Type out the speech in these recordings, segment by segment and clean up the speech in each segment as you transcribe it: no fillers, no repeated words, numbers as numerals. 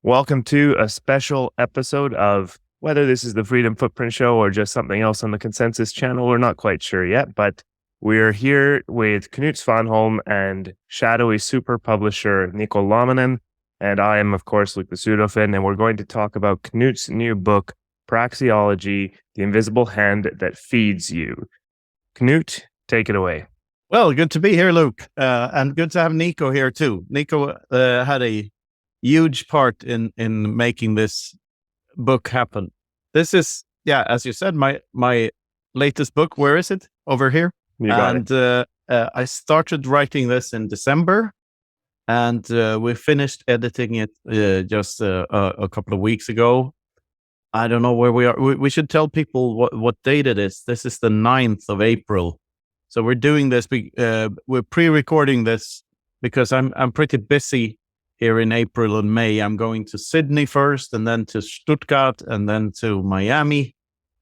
Welcome to a special episode of whether this is the Freedom Footprint Show or just something else on the Konsensus channel. We're not quite sure yet, but we're here with Knut Svanholm and shadowy super publisher Niko Laamanen. And I am, of course, BtcPseudoFinn, and we're going to talk about Knut's new book, Praxeology, The Invisible Hand That Feeds You. Knut, take it away. Well, good to be here, Luke. And good to have Niko here too. Niko had a huge part in making this book happen. This is, as you said, my latest book. Where is it? Over here. You got it. I started writing this in December, and we finished editing it just a couple of weeks ago. I don't know where we are. We should tell people what date it is. This is the 9th of April. So we're doing this. We're pre-recording this because I'm pretty busy here in April and May. I'm going to Sydney first, and then to Stuttgart, and then to Miami,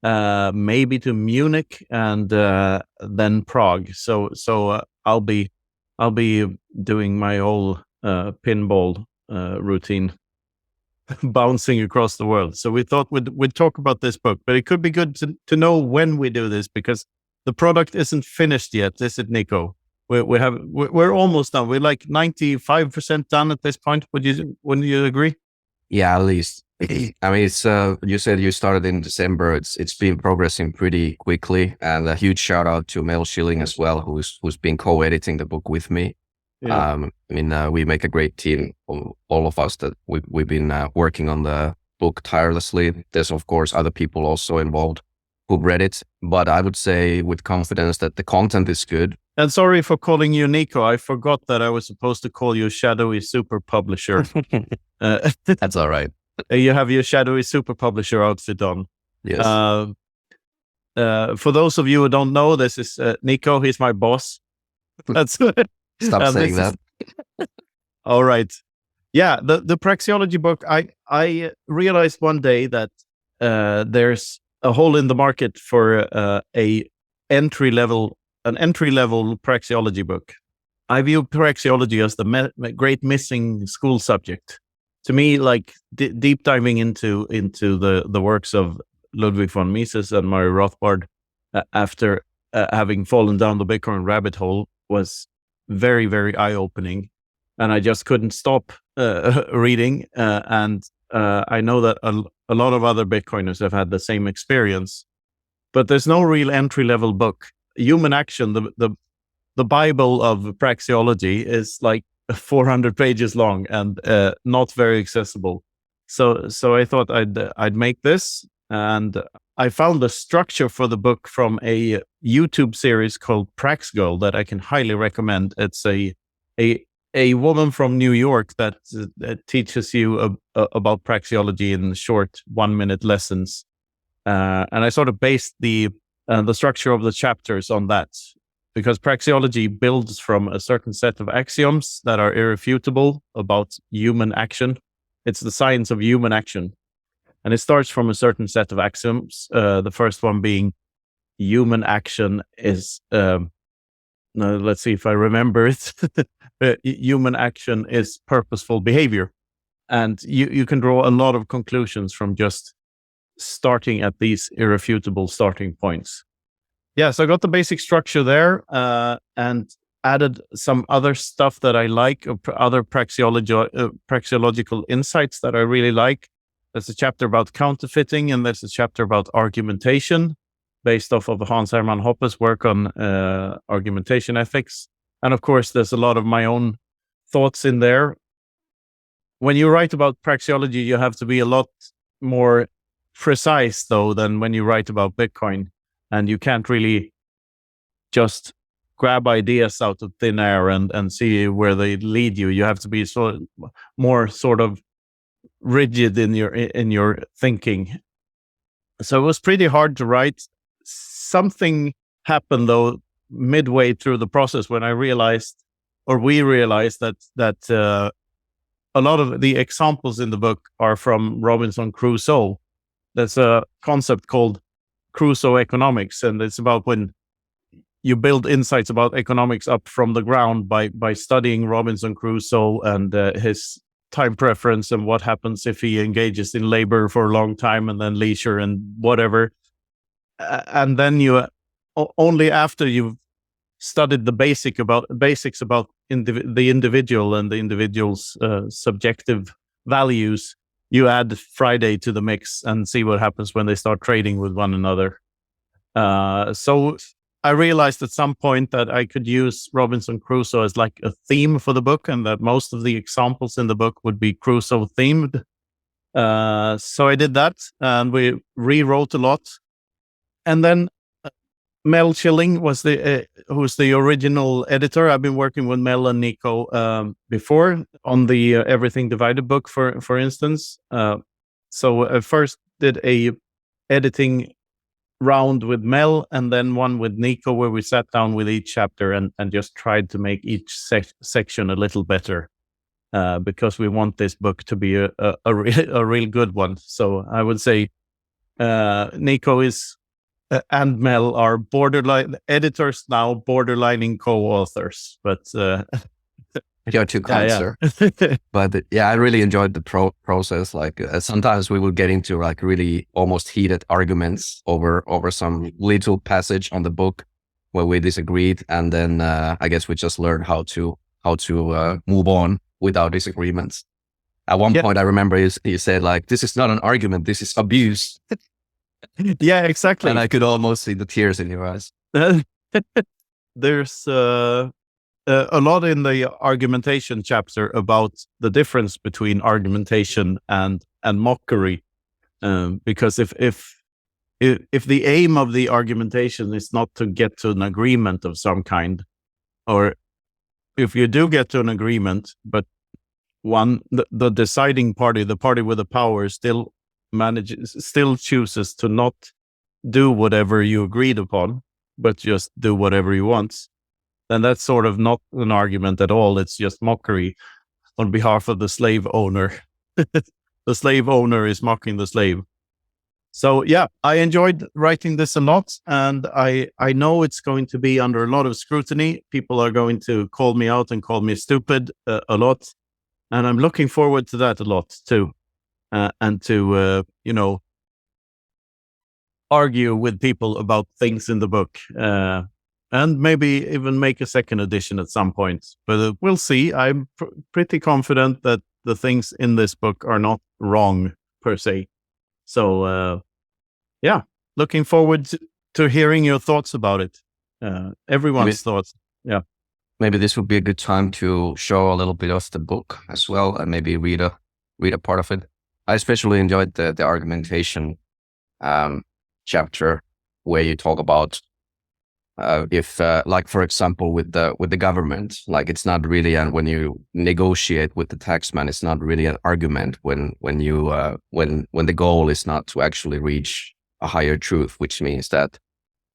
maybe to Munich, and then Prague. So I'll be doing my whole pinball routine, bouncing across the world. So we thought we'd talk about this book, but it could be good to know when we do this, because the product isn't finished yet, is it, Niko? We're almost done. We're like 95% done at this point. Wouldn't you agree? Yeah, at least. I mean, it's you said you started in December. It's been progressing pretty quickly, and a huge shout out to Mel Schilling as well, who's been co-editing the book with me. Yeah. We make a great team, all of us that we've been working on the book tirelessly. There's of course other people also involved who've read it, but I would say with confidence that the content is good. And sorry for calling you Niko. I forgot that I was supposed to call you shadowy super publisher. That's all right. You have your shadowy super publisher outfit on. Yes. For those of you who don't know, this is Niko. He's my boss. That's Stop saying that. All right. Yeah, the Praxeology book. I realized one day that there's a hole in the market for an entry level Praxeology book. I view Praxeology as the great missing school subject. To me, like deep diving into the works of Ludwig von Mises and Murray Rothbard after having fallen down the Bitcoin rabbit hole was very, very eye-opening, and I just couldn't stop reading. And I know that a lot of other Bitcoiners have had the same experience, but there's no real entry-level book. Human Action, the Bible of Praxeology, is like 400 pages long and not very accessible. So I thought I'd make this, and I found the structure for the book from a YouTube series called Prax Girl that I can highly recommend. It's a woman from New York that teaches you about Praxeology in short 1-minute lessons, and I sort of based the structure of the chapters on that, because Praxeology builds from a certain set of axioms that are irrefutable about human action. It's the science of human action. And it starts from a certain set of axioms. The first one being human action is, let's see if I remember it. Human action is purposeful behavior. And you can draw a lot of conclusions from just starting at these irrefutable starting points. Yeah, so I got the basic structure there, and added some other stuff that I like, other praxeological insights that I really like. There's a chapter about counterfeiting, and there's a chapter about argumentation, based off of Hans Hermann Hoppe's work on argumentation ethics. And of course, there's a lot of my own thoughts in there. When you write about praxeology, you have to be a lot more precise, though, than when you write about Bitcoin. And you can't really just grab ideas out of thin air and see where they lead you. You have to be more sort of rigid in your thinking. So it was pretty hard to write. Something happened though midway through the process when we realized that a lot of the examples in the book are from Robinson Crusoe. There's a concept called Crusoe economics, and it's about when you build insights about economics up from the ground by studying Robinson Crusoe and his time preference and what happens if he engages in labor for a long time and then leisure and whatever. And then you only after you've studied the basics about the individual and the individual's subjective values, you add Friday to the mix and see what happens when they start trading with one another. So I realized at some point that I could use Robinson Crusoe as like a theme for the book, and that most of the examples in the book would be Crusoe themed. So I did that, and we rewrote a lot. And then Mel Schilling was who's the original editor. I've been working with Mel and Niko before on the Everything Divided book, for instance. So I first did a editing round with Mel, and then one with Niko, where we sat down with each chapter and just tried to make each section a little better, because we want this book to be a real good one. So I would say Niko is and Mel are borderline editors now, borderlining co-authors, but You're too kind, sir. But I really enjoyed the process. Like sometimes we would get into like really almost heated arguments over some little passage on the book where we disagreed, and then I guess we just learned how to move on without disagreements. At one point, I remember you said like, "This is not an argument. This is abuse." Yeah, exactly. And I could almost see the tears in your eyes. There's a lot in the argumentation chapter about the difference between argumentation and mockery, because if the aim of the argumentation is not to get to an agreement of some kind, or if you do get to an agreement, but the deciding party, the party with the power, still chooses to not do whatever you agreed upon, but just do whatever he wants, then that's sort of not an argument at all. It's just mockery on behalf of the slave owner. The slave owner is mocking the slave. So yeah, I enjoyed writing this a lot, and I know it's going to be under a lot of scrutiny. People are going to call me out and call me stupid a lot, and I'm looking forward to that a lot too, and to argue with people about things in the book, and maybe even make a second edition at some point. But we'll see. I'm pretty confident that the things in this book are not wrong per se. So looking forward to hearing your thoughts about it. Everyone's thoughts. Yeah. Maybe this would be a good time to show a little bit of the book as well, and maybe read a part of it. I especially enjoyed the argumentation chapter where you talk about if like for example with the government, like it's not really, and when you negotiate with the taxman, it's not really an argument when the goal is not to actually reach a higher truth, which means that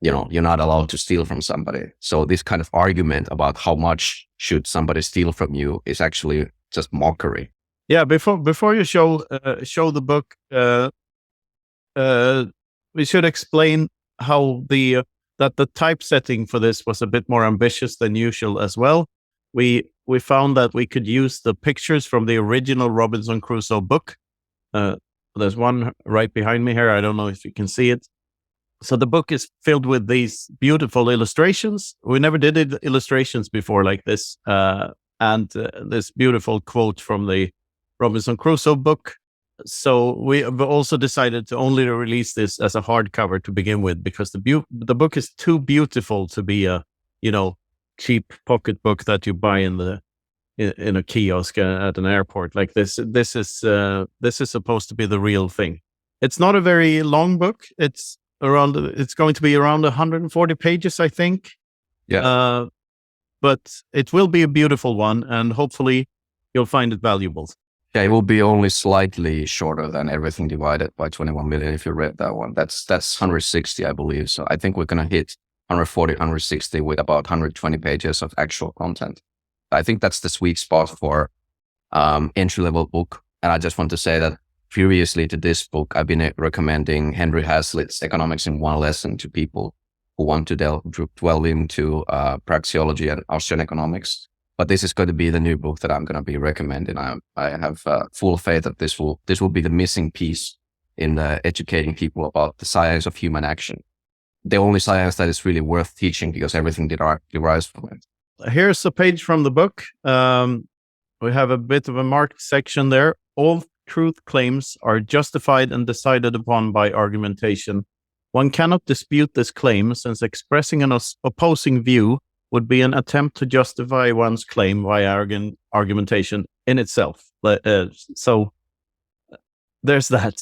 you're not allowed to steal from somebody. So this kind of argument about how much should somebody steal from you is actually just mockery. Yeah, before you show the book, we should explain how that the typesetting for this was a bit more ambitious than usual as well. We found that we could use the pictures from the original Robinson Crusoe book. There's one right behind me here. I don't know if you can see it. So the book is filled with these beautiful illustrations. We never did illustrations before like this. And this beautiful quote from the Robinson Crusoe book. So we have also decided to only release this as a hardcover to begin with, because the book is too beautiful to be a cheap pocket book that you buy in a kiosk at an airport. Like this is supposed to be the real thing. It's not a very long book. It's going to be around 140 pages, I think. Yeah. But it will be a beautiful one, and hopefully you'll find it valuable. Yeah, it will be only slightly shorter than Everything Divided by 21 million if you read that one. That's 160, I believe. So I think we're going to hit 140, 160 with about 120 pages of actual content. I think that's the sweet spot for entry-level book. And I just want to say that previously to this book, I've been recommending Henry Hazlitt's Economics in One Lesson to people who want to delve into Praxeology and Austrian economics. But this is going to be the new book that I'm going to be recommending. I have full faith that this will be the missing piece in educating people about the science of human action. The only science that is really worth teaching, because everything derives from it. Here's a page from the book. We have a bit of a marked section there. All truth claims are justified and decided upon by argumentation. One cannot dispute this claim, since expressing an opposing view would be an attempt to justify one's claim via argumentation in itself. So there's that.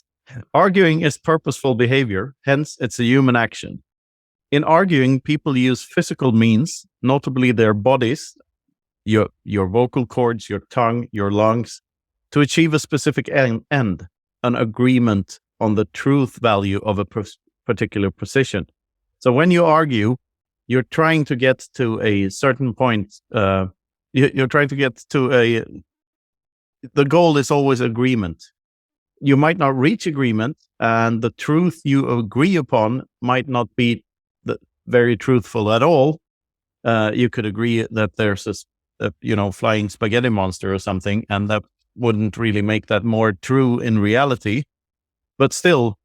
Arguing is purposeful behavior, hence it's a human action. In arguing, people use physical means, notably their bodies, your vocal cords, your tongue, your lungs, to achieve a specific end, an agreement on the truth value of a particular position. So when you argue, you're trying to get to a certain point. You're trying to get to the goal is always agreement. You might not reach agreement, and the truth you agree upon might not be very truthful at all. You could agree that there's a flying spaghetti monster or something, and that wouldn't really make that more true in reality. But still,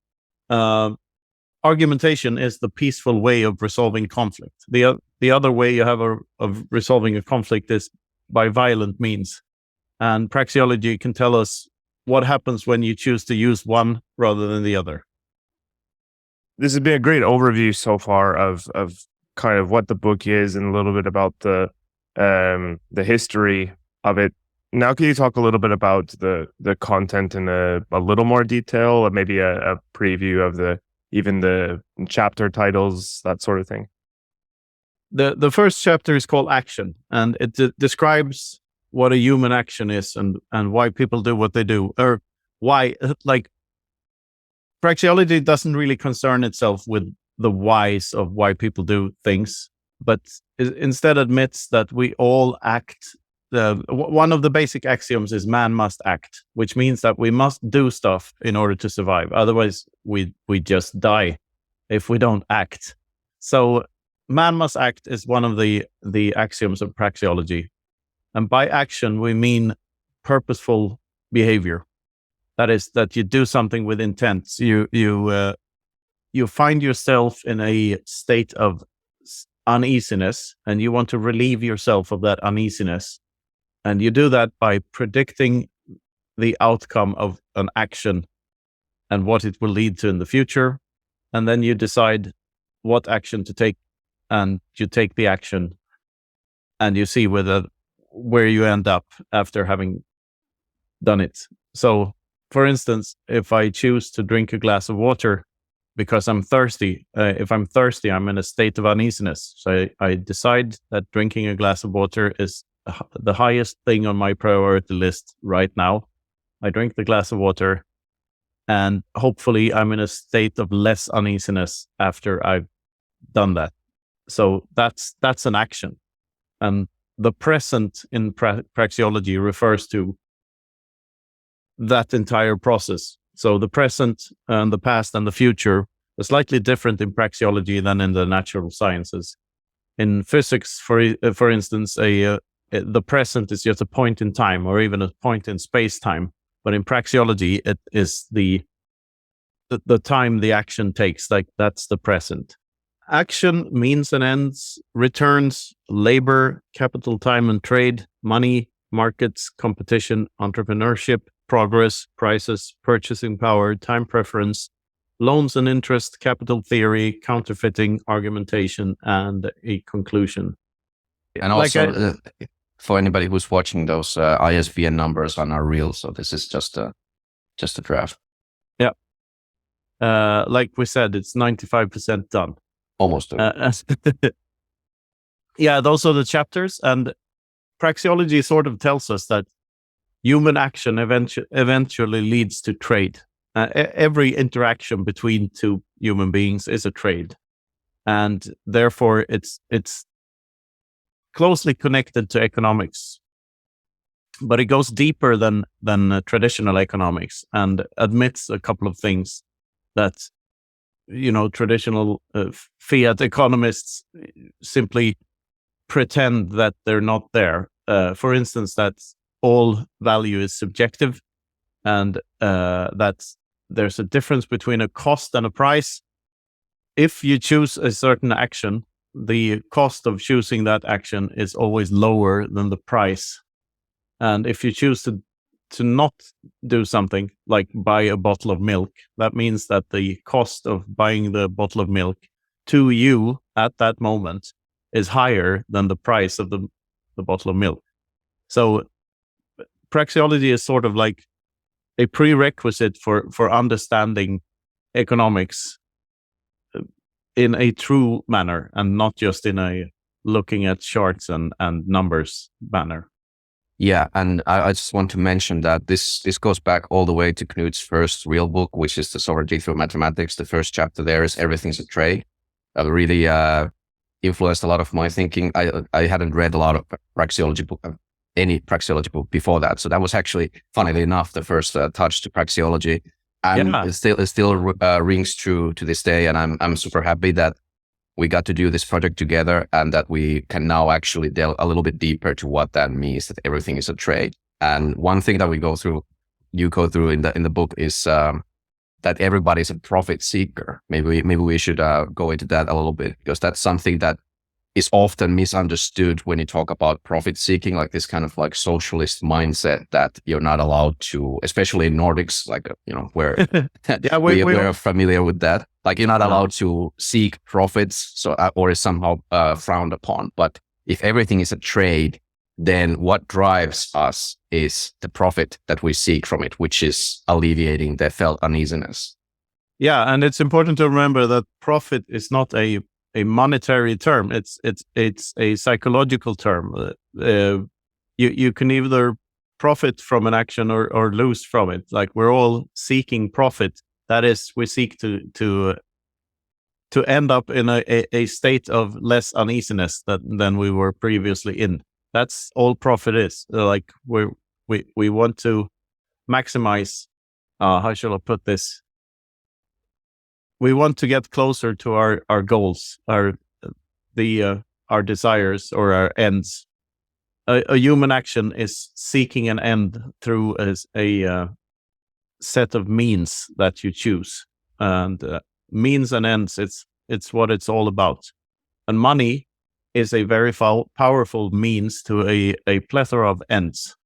argumentation is the peaceful way of resolving conflict. The other way you have of resolving a conflict is by violent means. And praxeology can tell us what happens when you choose to use one rather than the other. This has been a great overview so far of kind of what the book is and a little bit about the history of it. Now, can you talk a little bit about the content in a little more detail, or maybe a preview of even the chapter titles, that sort of thing? The first chapter is called Action, and it describes what a human action is and why people do what they do, or why, like, praxeology doesn't really concern itself with the whys of why people do things, but instead admits that we all act. One of the basic axioms is man must act, which means that we must do stuff in order to survive. Otherwise, we just die if we don't act. So man must act is one of the axioms of praxeology. And by action, we mean purposeful behavior. That is, that you do something with intent. You find yourself in a state of uneasiness, and you want to relieve yourself of that uneasiness. And you do that by predicting the outcome of an action and what it will lead to in the future. And then you decide what action to take, and you take the action, and you see where you end up after having done it. So, for instance, if I choose to drink a glass of water because I'm thirsty, if I'm thirsty, I'm in a state of uneasiness. So I decide that drinking a glass of water is the highest thing on my priority list right now. I drink the glass of water, and hopefully I'm in a state of less uneasiness after I've done that. So that's an action. And the present in praxeology refers to that entire process. So the present and the past and the future are slightly different in praxeology than in the natural sciences. In physics, for instance, the present is just a point in time, or even a point in space-time. But in praxeology, it is the time the action takes. Like, that's the present. Action, means and ends, returns, labor, capital, time and trade, money, markets, competition, entrepreneurship, progress, prices, purchasing power, time preference, loans and interest, capital theory, counterfeiting, argumentation, and a conclusion. And also, for anybody who's watching, those ISBN numbers are not real, so this is just a draft. Yeah. Like we said, it's 95% done. Almost. Yeah, those are the chapters, and praxeology sort of tells us that human action eventually leads to trade. Every interaction between two human beings is a trade, and therefore it's closely connected to economics. But it goes deeper than traditional economics, and admits a couple of things that traditional fiat economists simply pretend that they're not there. for instance, that all value is subjective, and that there's a difference between a cost and a price. If you choose a certain action, the cost of choosing that action is always lower than the price. And if you choose to not do something, like buy a bottle of milk, that means that the cost of buying the bottle of milk to you at that moment is higher than the price of the bottle of milk. So praxeology is sort of like a prerequisite for understanding economics in a true manner, and not just in a looking at charts and numbers manner. Yeah, and I just want to mention that this goes back all the way to Knut's first real book, which is The Sovereignty Through Mathematics. The first chapter there is Everything's a Trade. That really influenced a lot of my thinking. I hadn't read a lot of praxeology book, any praxeology book before that. So that was actually, funnily enough, the first touch to praxeology. And it still rings true to this day. And I'm super happy that we got to do this project together, and that we can now actually delve a little bit deeper to what that means, that everything is a trade. And one thing that you go through in the book is that everybody's a profit seeker. Maybe we should go into that a little bit, because that's something that is often misunderstood when you talk about profit seeking, like this kind of like socialist mindset that you're not allowed to, especially in Nordics, like, where we're familiar with that. Like, you're not allowed to seek profits, so or is somehow frowned upon. But if everything is a trade, then what drives us is the profit that we seek from it, which is alleviating the felt uneasiness. Yeah, and it's important to remember that profit is not a monetary term. It's a psychological term. You can either profit from an action or lose from it. Like, we're all seeking profit. That is, we seek to end up in a state of less uneasiness than we were previously in. That's all profit is. Like, we want to maximize. How shall I put this? We want to get closer to our goals, our desires or our ends. A human action is seeking an end through a set of means that you choose, and means and ends. It's what it's all about. And money is a very powerful means to a plethora of ends,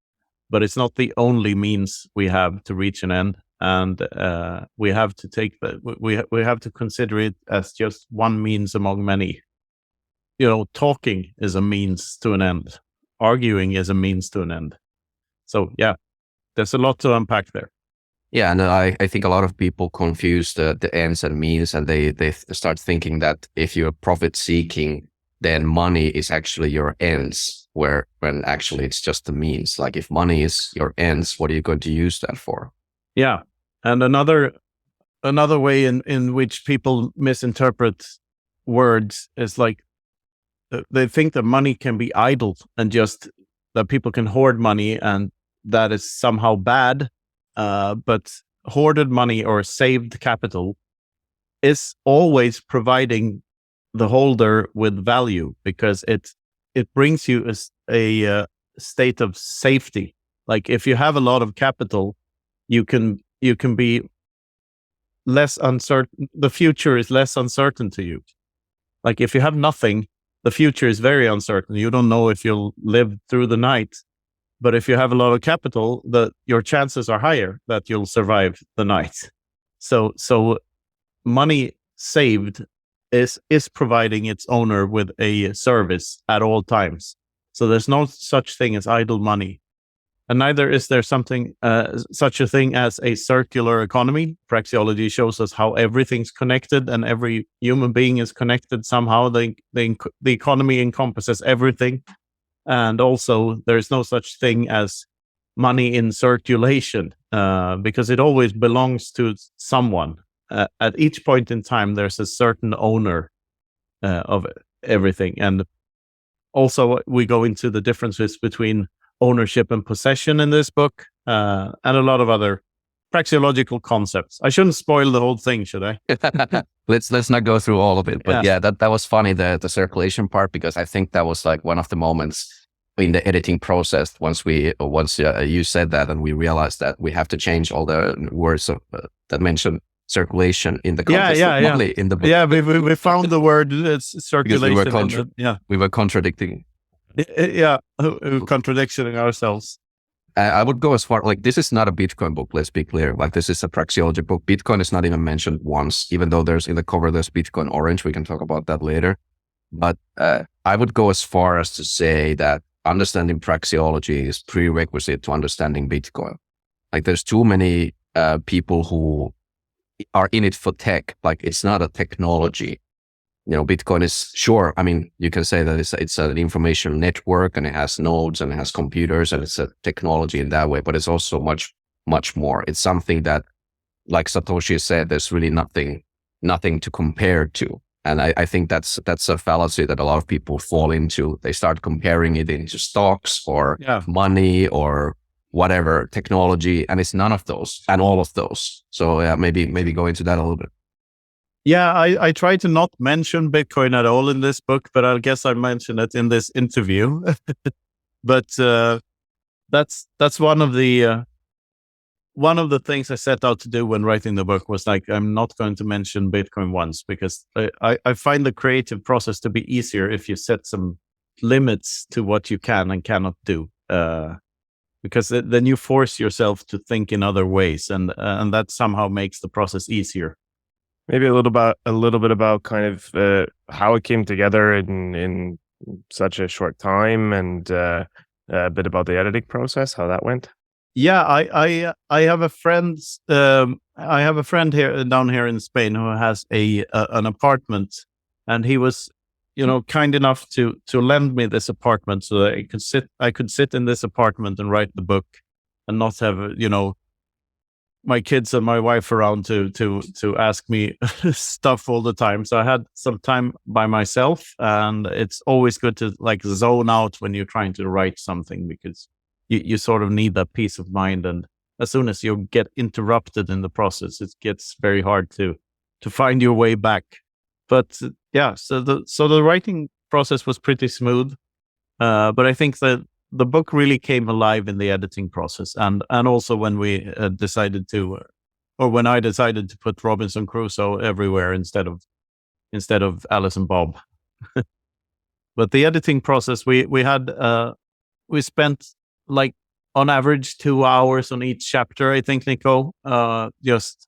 but it's not the only means we have to reach an end. And we have to take we have to consider it as just one means among many. Talking is a means to an end. Arguing is a means to an end. So yeah, there's a lot to unpack there. Yeah, and I think a lot of people confuse the ends and means, and they start thinking that if you're profit seeking, then money is actually your ends, when actually it's just the means. Like, if money is your ends, what are you going to use that for? Yeah. And another way in which people misinterpret words is like, they think that money can be idle, and just that people can hoard money, and that is somehow bad. But hoarded money or saved capital is always providing the holder with value, because it brings you a state of safety. Like, if you have a lot of capital, you can be less uncertain. The future is less uncertain to you. Like, if you have nothing, the future is very uncertain. You don't know if you'll live through the night. But if you have a lot of capital, your chances are higher that you'll survive the night. So money saved is providing its owner with a service at all times. So there's no such thing as idle money. And neither is there such a thing as a circular economy. Praxeology shows us how everything's connected, and every human being is connected somehow. The economy encompasses everything. And also, there's no such thing as money in circulation, because it always belongs to someone. At each point in time, there's a certain owner of everything. And also, we go into the differences between ownership and possession in this book, and a lot of other praxeological concepts. I shouldn't spoil the whole thing, should I? Let's not go through all of it. But yeah, that was funny, the circulation part, because I think that was like one of the moments in the editing process, once you said that, and we realized that we have to change all the words that mention circulation in the context of money in the book. Yeah, we found the word circulation. We were contradicting. Yeah, contradicting ourselves. I would go as far, like, this is not a Bitcoin book, let's be clear. Like, this is a Praxeology book. Bitcoin is not even mentioned once, even though there's in the cover, there's Bitcoin orange. We can talk about that later. But I would go as far as to say that understanding Praxeology is prerequisite to understanding Bitcoin. Like, there's too many people who are in it for tech. Like, it's not a technology. Bitcoin is, sure, I mean, you can say that it's an information network, and it has nodes and it has computers, and it's a technology in that way, but it's also much, much more. It's something that, like Satoshi said, there's really nothing to compare to. And I think that's a fallacy that a lot of people fall into. They start comparing it into stocks or money or whatever, technology, and it's none of those and all of those. So yeah, maybe go into that a little bit. Yeah, I try to not mention Bitcoin at all in this book, but I guess I mentioned it in this interview. But that's one of the things I set out to do when writing the book was like, I'm not going to mention Bitcoin once, because I find the creative process to be easier if you set some limits to what you can and cannot do. Because then you force yourself to think in other ways, and that somehow makes the process easier. Maybe a little bit about kind of how it came together in such a short time, and a bit about the editing process, how that went. Yeah, I have a friend. I have a friend down here in Spain who has an apartment, and he was, kind enough to lend me this apartment so that I could sit in this apartment and write the book, and not have my kids and my wife around to ask me stuff all the time. So I had some time by myself, and it's always good to like zone out when you're trying to write something, because you sort of need that peace of mind. And as soon as you get interrupted in the process, it gets very hard to find your way back. But yeah, so the writing process was pretty smooth. But I think that the book really came alive in the editing process, and also when we decided to, or when I decided to put Robinson Crusoe everywhere instead of Alice and Bob. But the editing process, we spent like on average 2 hours on each chapter, I think, Niko, just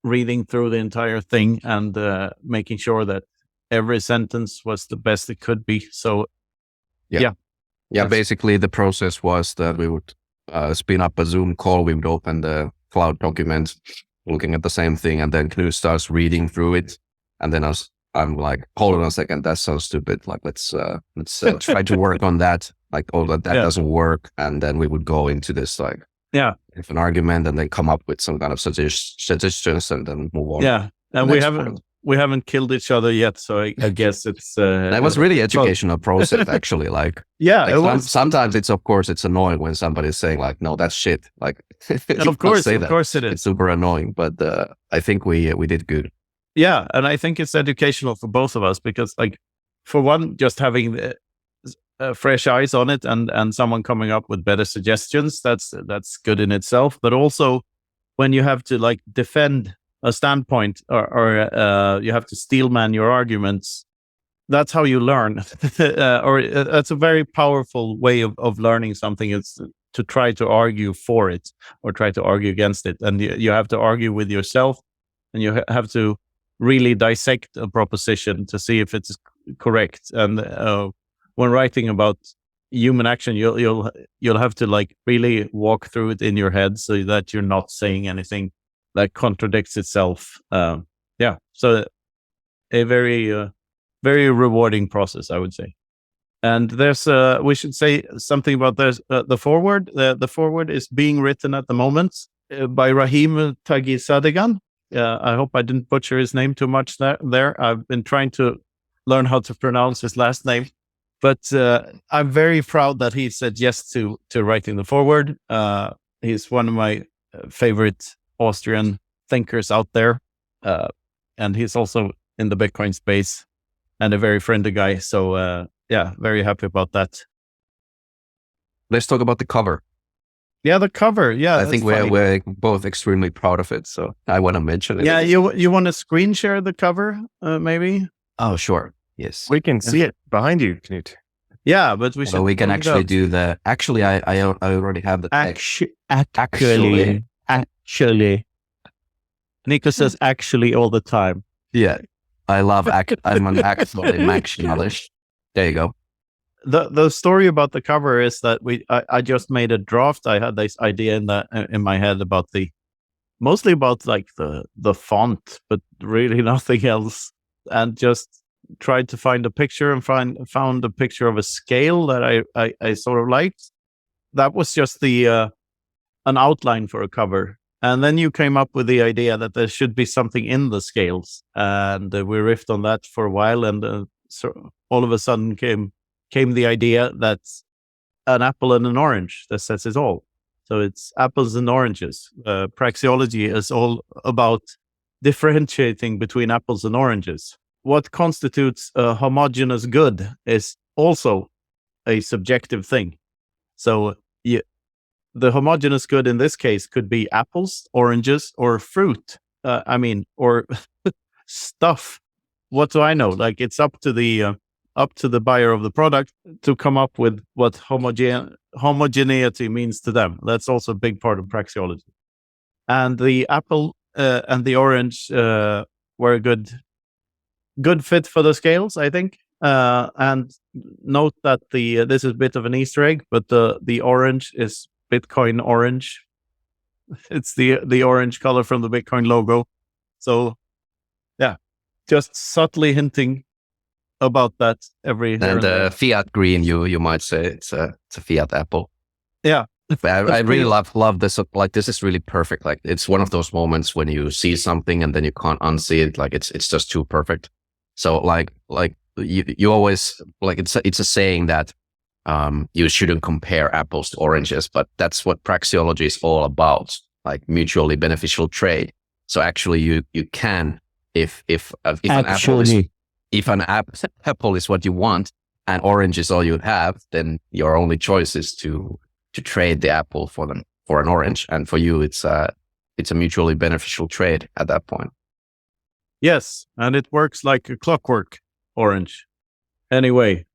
reading through the entire thing and making sure that every sentence was the best it could be. So yeah, basically the process was that we would spin up a Zoom call. We would open the cloud document, looking at the same thing, and then Knut starts reading through it, and then I'm like, hold on a second, that's so stupid. Like, let's try to work on that. Like, that doesn't work, and then we would go into this like if an argument, and then come up with some kind of suggestions, and then move on. Yeah, and we haven't killed each other yet, so I guess it's that was really educational process, actually. Like, sometimes it's annoying when somebody's saying like, no, that's shit. Like, of course it is. It's super annoying, but I think we did good. Yeah, and I think it's educational for both of us, because, like, for one, just having fresh eyes on it and someone coming up with better suggestions, that's good in itself. But also when you have to like defend a standpoint, or you have to steelman your arguments, that's how you learn. Or that's a very powerful way of learning something, is to try to argue for it or try to argue against it. And you have to argue with yourself, and you have to really dissect a proposition to see if it's correct. And when writing about human action, you'll have to like really walk through it in your head so that you're not saying anything that contradicts itself. So a very very rewarding process, I would say. And there's we should say something about the foreword. The foreword is being written at the moment by Rahim Tagisadegan. I hope I didn't butcher his name too much there. I've been trying to learn how to pronounce his last name, but I'm very proud that he said yes to writing the foreword. He's one of my favorite Austrian thinkers out there, and he's also in the Bitcoin space and a very friendly guy. So very happy about that. let's talk about the cover. Yeah, the cover. Yeah, I think we're both extremely proud of it, so I want to mention it. Yeah, you want to screen share the cover, maybe? Oh, sure. Yes, we can see it behind you, Knut. Yeah, but we should. So we can actually do the. Actually, I already have the text. Actually, Niko says actually all the time. Yeah, I love I'm an actually maximalist. There you go. The story about the cover is that I just made a draft. I had this idea in my head about mostly about like the font, but really nothing else, and just tried to find a picture and found a picture of a scale that I sort of liked. That was just an outline for a cover. And then you came up with the idea that there should be something in the scales, and we riffed on that for a while. And so all of a sudden came the idea that an apple and an orange that says it all. So it's apples and oranges. Praxeology is all about differentiating between apples and oranges. What constitutes a homogeneous good is also a subjective thing. So the homogeneous good in this case could be apples, oranges, or fruit. Or stuff. What do I know? Like, it's up to the buyer of the product to come up with what homogeneity means to them. That's also a big part of praxeology. And the apple and the orange were a good fit for the scales, I think. And note that this is a bit of an Easter egg, but the orange is Bitcoin orange. It's the orange color from the Bitcoin logo. So yeah, just subtly hinting about that and fiat green, you might say it's a fiat apple. Yeah, I really love this. Like, this is really perfect. Like, it's one of those moments when you see something and then you can't unsee it. Like, it's just too perfect. So like you always, like, it's a saying that you shouldn't compare apples to oranges, but that's what praxeology is all about, like mutually beneficial trade. So actually you can, if an apple is what you want and orange is all you have, then your only choice is to trade the apple for an orange. And for you, it's a mutually beneficial trade at that point. Yes, and it works like a clockwork, orange. Anyway,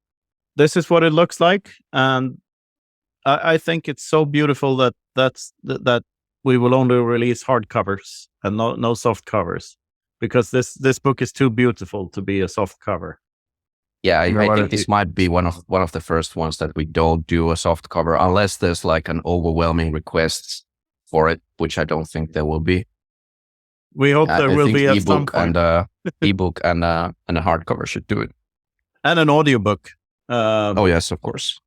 this is what it looks like, and I think it's so beautiful that we will only release hardcovers and no soft covers, because this book is too beautiful to be a soft cover. Yeah, I think this might be one of the first ones that we don't do a soft cover, unless there's like an overwhelming request for it, which I don't think there will be. We hope there will be at some point. And ebook and a hardcover should do it, and an audiobook. Oh yes, of course.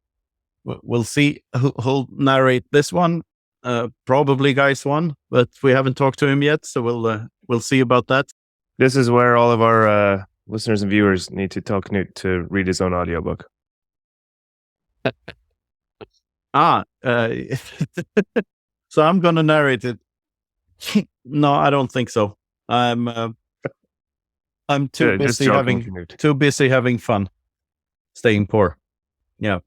We'll see who'll narrate this one. Probably Guy's one, but we haven't talked to him yet, so we'll see about that. This is where all of our listeners and viewers need to tell Knut to read his own audiobook. So I'm going to narrate it. No, I don't think so. I'm too busy having fun, staying poor. Yeah.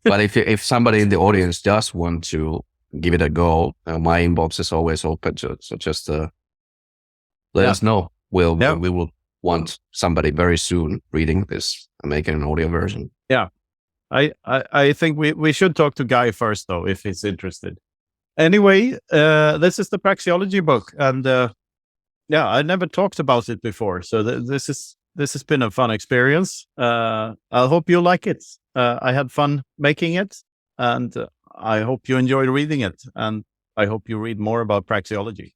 But if somebody in the audience does want to give it a go, my inbox is always open. So just let us know. We will want somebody very soon reading this and making an audio version. Yeah. I think we should talk to Guy first, though, if he's interested. Anyway, this is the Praxeology book, and I never talked about it before, so this has been a fun experience. I hope you like it. I had fun making it, and I hope you enjoyed reading it, and I hope you read more about Praxeology.